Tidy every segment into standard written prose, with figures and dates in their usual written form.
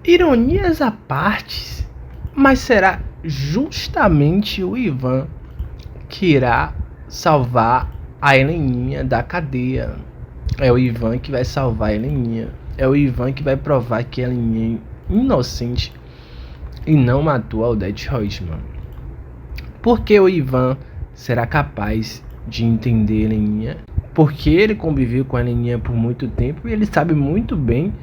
Ironias à parte, mas será justamente o Ivan que irá salvar a Heleninha da cadeia. É o Ivan que vai salvar a Heleninha. É o Ivan que vai provar que a Heleninha é inocente e não matou a Odete Reutemann. Porque o Ivan será capaz de entender a Heleninha, porque ele conviveu com a Heleninha por muito tempo e ele sabe muito bem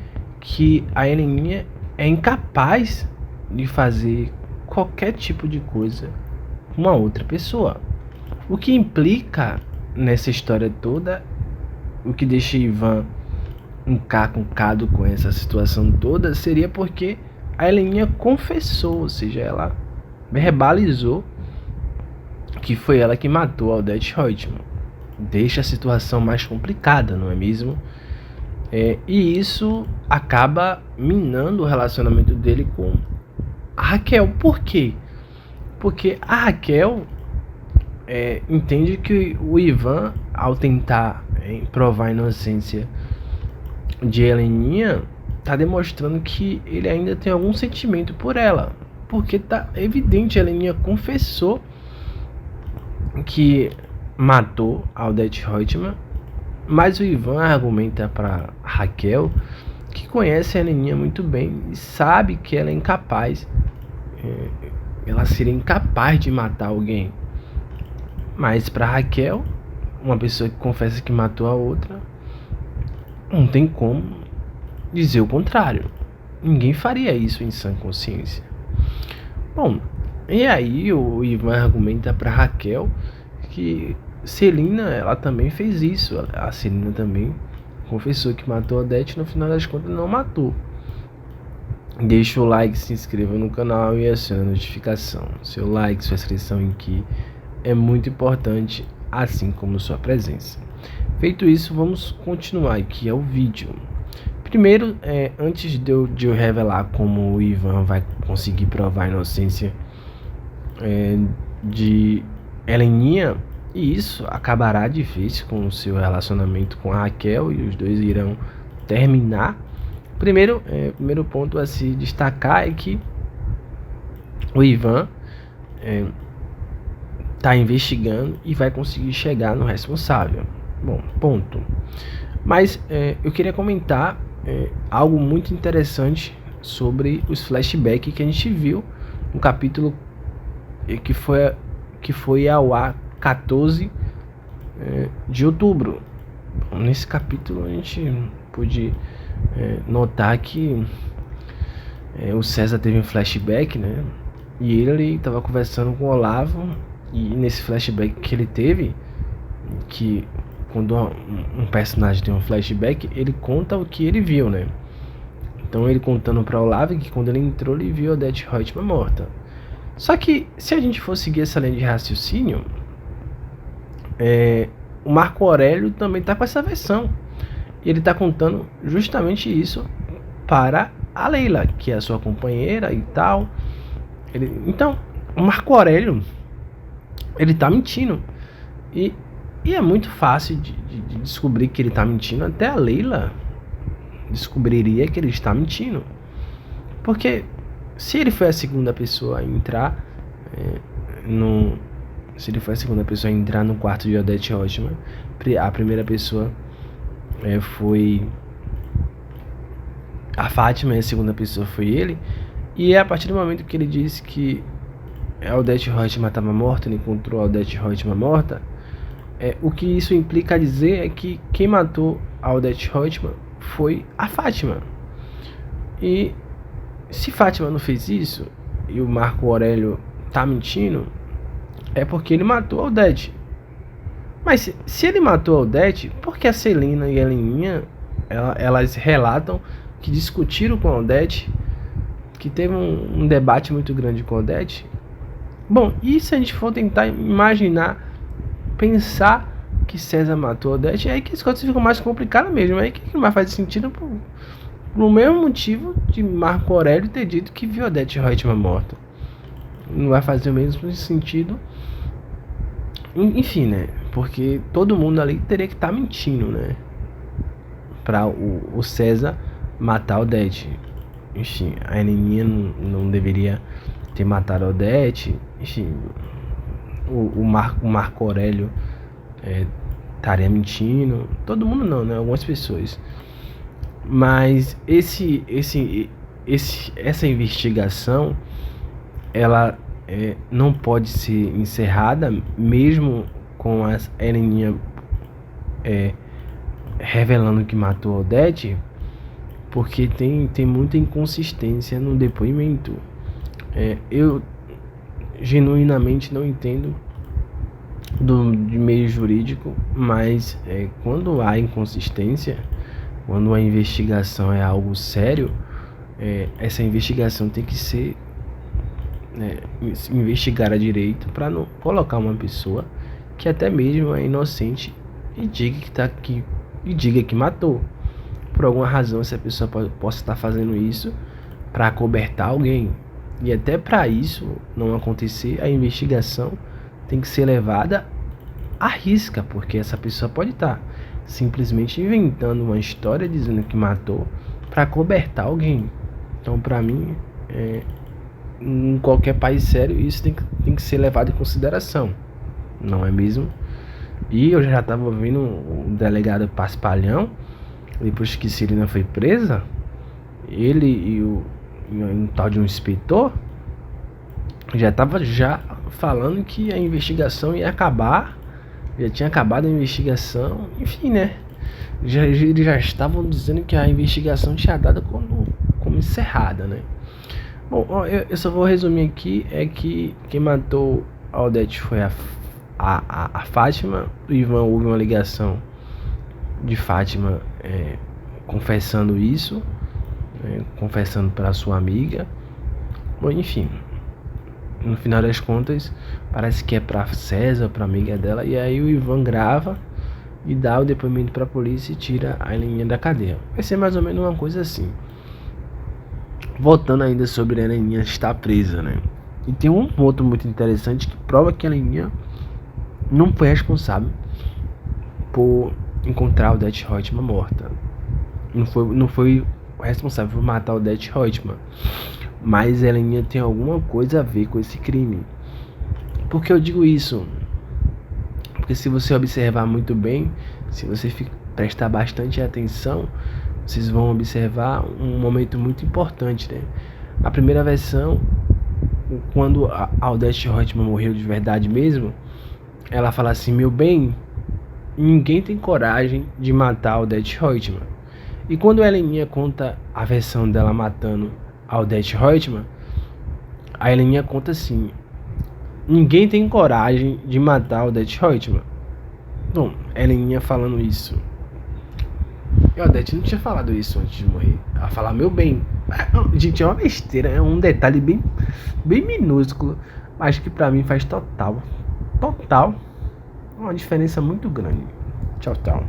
que a Heleninha é incapaz de fazer qualquer tipo de coisa com uma outra pessoa. O que implica nessa história toda, o que deixa Ivan encacucado com essa situação toda, seria porque a Heleninha confessou, ou seja, ela verbalizou que foi ela que matou a Odete Reutemann. Deixa a situação mais complicada, não é mesmo? E isso acaba minando o relacionamento dele com a Raquel. Por quê? Porque a Raquel entende que o Ivan, ao tentar provar a inocência de Heleninha, tá demonstrando que ele ainda tem algum sentimento por ela. Porque tá evidente, a Heleninha confessou que matou a Odete Reutemann, mas o Ivan argumenta para Raquel que conhece a Heleninha muito bem e sabe que ela é incapaz, ela seria incapaz de matar alguém. Mas para Raquel, uma pessoa que confessa que matou a outra, não tem como dizer o contrário. Ninguém faria isso em sã consciência. Bom, e aí o Ivan argumenta para Raquel que Celina, ela também fez isso. A Celina também confessou que matou a Odete, no final das contas não matou. Deixa o like, se inscreva no canal e acione a notificação. Seu like, sua inscrição aqui é muito importante, assim como sua presença. Feito isso, vamos continuar aqui ao vídeo. Primeiro, antes de eu revelar como o Ivan vai conseguir provar a inocência de Heleninha, e isso acabará de vez com o seu relacionamento com a Raquel e os dois irão terminar. Primeiro ponto a se destacar é que o Ivan está investigando e vai conseguir chegar no responsável. Bom, ponto. Mas eu queria comentar algo muito interessante sobre os flashbacks que a gente viu no capítulo que foi ao ar 14 de outubro. Bom, nesse capítulo a gente pôde notar que o César teve um flashback, né? E ele estava conversando com o Olavo, e nesse flashback que ele teve, que quando um personagem tem um flashback, ele conta o que ele viu, né? Então ele contando para Olavo que quando ele entrou ele viu a Odete Reutemann morta. Só que se a gente for seguir essa linha de raciocínio, o Marco Aurélio também está com essa versão. Ele está contando justamente isso para a Leila, que é a sua companheira e tal. Então, o Marco Aurélio, ele está mentindo. E é muito fácil de descobrir que ele está mentindo. Até a Leila descobriria que ele está mentindo. Porque se ele foi a segunda pessoa a entrar no quarto de Odete Reutemann, a primeira pessoa foi a Fátima e a segunda pessoa foi ele. E a partir do momento que ele disse que a Odete Reutemann estava morta, ele encontrou a Odete Reutemann morta, o que isso implica a dizer é que quem matou a Odete Reutemann foi a Fátima. E se Fátima não fez isso e o Marco Aurélio tá mentindo, é porque ele matou a Odete. Mas se ele matou a Odete, por que a Celina e a Heleninha elas relatam que discutiram com a Odete, que teve um debate muito grande com a Odete? Bom, e se a gente for tentar imaginar, pensar que César matou a Odete, é aí que as coisas ficam mais complicadas mesmo. É aí que não vai fazer sentido pro mesmo motivo de Marco Aurélio ter dito que viu a Odete Reutemann morta. Não vai fazer o mesmo sentido. Enfim, né? Porque todo mundo ali teria que estar mentindo, né? Pra o César matar a Odete. enfim, a Heleninha não deveria ter matado a Odete, enfim, o Marco Aurélio estaria mentindo, todo mundo não, né? Algumas pessoas. Mas essa investigação, ela não pode ser encerrada, mesmo com a Heleninha revelando que matou a Odete, porque tem muita inconsistência no depoimento. Eu genuinamente não entendo de meio jurídico, mas quando há inconsistência, quando a investigação é algo sério, essa investigação tem que ser investigada direito, para não colocar uma pessoa que até mesmo é inocente e diga que matou. Por alguma razão essa pessoa possa estar fazendo isso para acobertar alguém. E até para isso não acontecer, a investigação tem que ser levada à risca, porque essa pessoa pode estar simplesmente inventando uma história dizendo que matou para acobertar alguém. Então, para mim, em qualquer país sério, isso tem que ser levado em consideração, não é mesmo? E eu já estava ouvindo o delegado Paspalhão, depois que Celina foi presa, ele e um tal de um inspetor já estava falando que a investigação ia acabar, já tinha acabado a investigação, enfim, né? Eles já estavam dizendo que a investigação tinha dado como encerrada, né? Bom, eu só vou resumir aqui, que quem matou a Odete foi a Fátima. O Ivan, houve uma ligação de Fátima confessando isso, confessando para sua amiga. Bom, enfim, no final das contas parece que é para César, para amiga dela, e aí o Ivan grava e dá o depoimento para a polícia e tira a Heleninha da cadeia. Vai ser mais ou menos uma coisa assim. Voltando ainda sobre a Heleninha estar presa, né? E tem um ponto muito interessante que prova que a Heleninha não foi responsável por encontrar a Odete Roitman morta. Não foi responsável por matar a Odete Roitman. Mas a Heleninha tem alguma coisa a ver com esse crime. Por que eu digo isso? Porque se você observar muito bem, se você prestar bastante atenção, vocês vão observar um momento muito importante, né? A primeira versão, quando a Odete Roitman morreu de verdade mesmo, ela fala assim: meu bem, ninguém tem coragem de matar a Odete Roitman. E quando a Heleninha conta a versão dela matando a Odete Roitman, a Heleninha conta assim: ninguém tem coragem de matar a Odete Roitman. Bom, a Heleninha falando isso. E a Odete não tinha falado isso antes de morrer. Ela fala: meu bem. Gente, é uma besteira, é um detalhe bem minúsculo, mas que pra mim faz total uma diferença muito grande. Tchau.